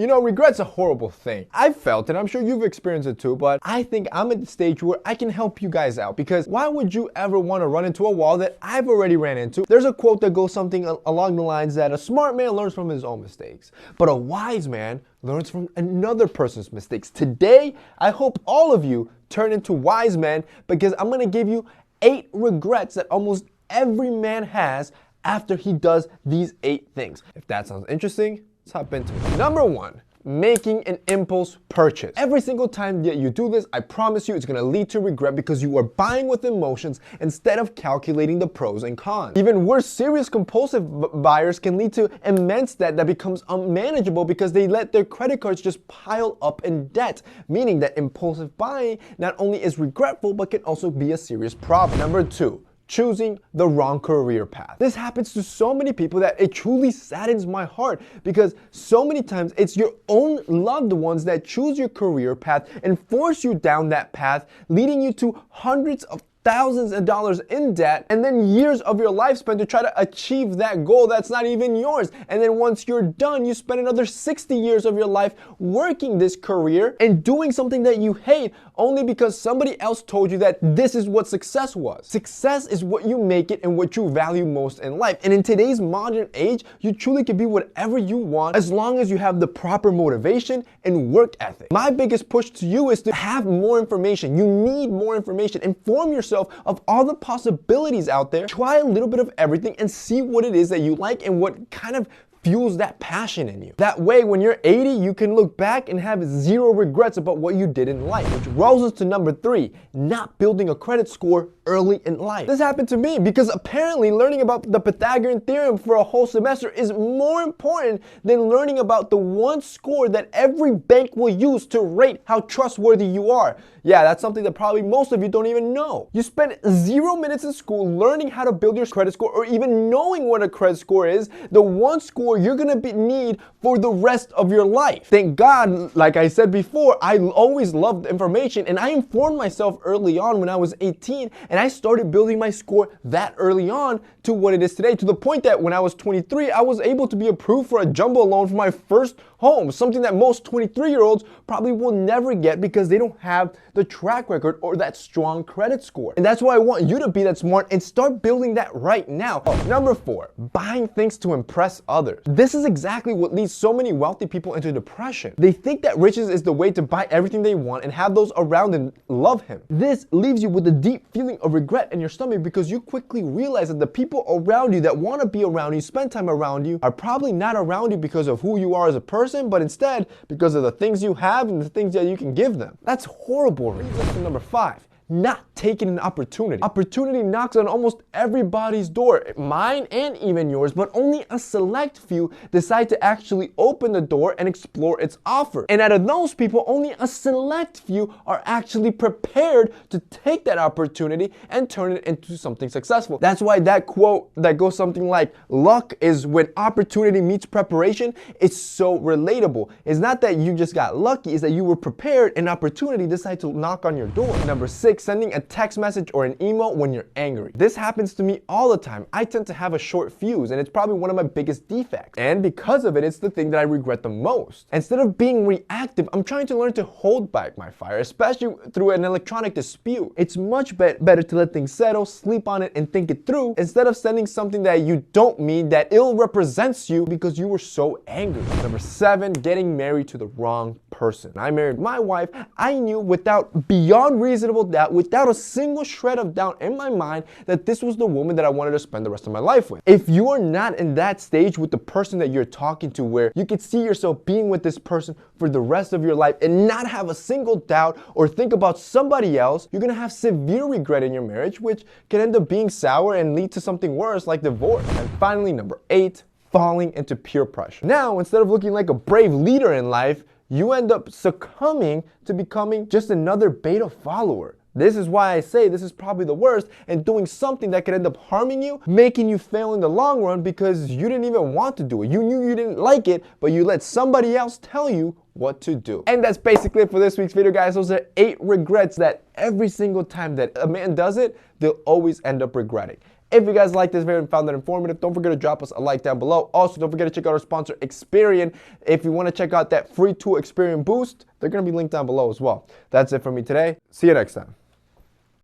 You know, regret's a horrible thing. I've felt it, I'm sure you've experienced it too, but I think I'm at the stage where I can help you guys out, because why would you ever want to run into a wall that I've already ran into? There's a quote that goes something along the lines that a smart man learns from his own mistakes, but a wise man learns from another person's mistakes. Today, I hope all of you turn into wise men, because I'm going to give you 8 regrets that almost every man has after he does these 8 things. If that sounds interesting, let's hop into it. Number 1. Making an impulse purchase. Every single time that you do this, I promise you it's gonna lead to regret, because you are buying with emotions instead of calculating the pros and cons. Even worse, serious compulsive buyers can lead to immense debt that becomes unmanageable because they let their credit cards just pile up in debt, meaning that impulsive buying not only is regretful but can also be a serious problem. Number 2. Choosing the wrong career path. This happens to so many people that it truly saddens my heart, because so many times it's your own loved ones that choose your career path and force you down that path, leading you to hundreds of thousands of dollars in debt, and then years of your life spent to try to achieve that goal that's not even yours. And then once you're done, you spend another 60 years of your life working this career and doing something that you hate, only because somebody else told you that this is what success was. Success is what you make it and what you value most in life. And in today's modern age, you truly can be whatever you want as long as you have the proper motivation and work ethic. My biggest push to you is to have more information. You need more information. Inform yourself of all the possibilities out there. Try a little bit of everything and see what it is that you like and what kind of fuels that passion in you. That way, when you're 80, you can look back and have 0 regrets about what you did in life. Which rolls us to number 3, not building a credit score early in life. This happened to me because apparently learning about the Pythagorean theorem for a whole semester is more important than learning about the one score that every bank will use to rate how trustworthy you are. Yeah, that's something that probably most of you don't even know. You spend 0 minutes in school learning how to build your credit score, or even knowing what a credit score is, the one score you're gonna need for the rest of your life. Thank God, like I said before, I always loved information, and I informed myself early on when I was 18, and I started building my score that early on to what it is today, to the point that when I was 23, I was able to be approved for a jumbo loan for my first home, something that most 23-year-olds probably will never get because they don't have the track record or that strong credit score. And that's why I want you to be that smart and start building that right now. Number 4, buying things to impress others. This is exactly what leads so many wealthy people into depression. They think that riches is the way to buy everything they want and have those around them love him. This leaves you with a deep feeling of regret in your stomach, because you quickly realize that the people around you that want to be around you, spend time around you, are probably not around you because of who you are as a person, but instead because of the things you have and the things that you can give them. That's horrible. Brings us to number 5. Not taking an opportunity. Opportunity knocks on almost everybody's door, mine and even yours, but only a select few decide to actually open the door and explore its offer. And out of those people, only a select few are actually prepared to take that opportunity and turn it into something successful. That's why that quote that goes something like, luck is when opportunity meets preparation, is so relatable. It's not that you just got lucky, it's that you were prepared and opportunity decided to knock on your door. Number 6, sending a text message or an email when you're angry. This happens to me all the time. I tend to have a short fuse, and it's probably one of my biggest defects. And because of it, it's the thing that I regret the most. Instead of being reactive, I'm trying to learn to hold back my fire, especially through an electronic dispute. It's much better to let things settle, sleep on it, and think it through, instead of sending something that you don't mean, that ill represents you because you were so angry. Number 7, getting married to the wrong person. When I married my wife, I knew beyond reasonable doubt, without a single shred of doubt in my mind, that this was the woman that I wanted to spend the rest of my life with. If you are not in that stage with the person that you're talking to, where you could see yourself being with this person for the rest of your life and not have a single doubt or think about somebody else, you're gonna have severe regret in your marriage, which can end up being sour and lead to something worse like divorce. And finally, number 8, falling into peer pressure. Now, instead of looking like a brave leader in life, you end up succumbing to becoming just another beta follower. This is why I say this is probably the worst, and doing something that could end up harming you, making you fail in the long run because you didn't even want to do it. You knew you didn't like it, but you let somebody else tell you what to do. And that's basically it for this week's video, guys. Those are 8 regrets that every single time that a man does it, they'll always end up regretting. If you guys liked this video and found it informative, don't forget to drop us a like down below. Also, don't forget to check out our sponsor, Experian. If you want to check out that free tool, Experian Boost, they're going to be linked down below as well. That's it for me today. See you next time.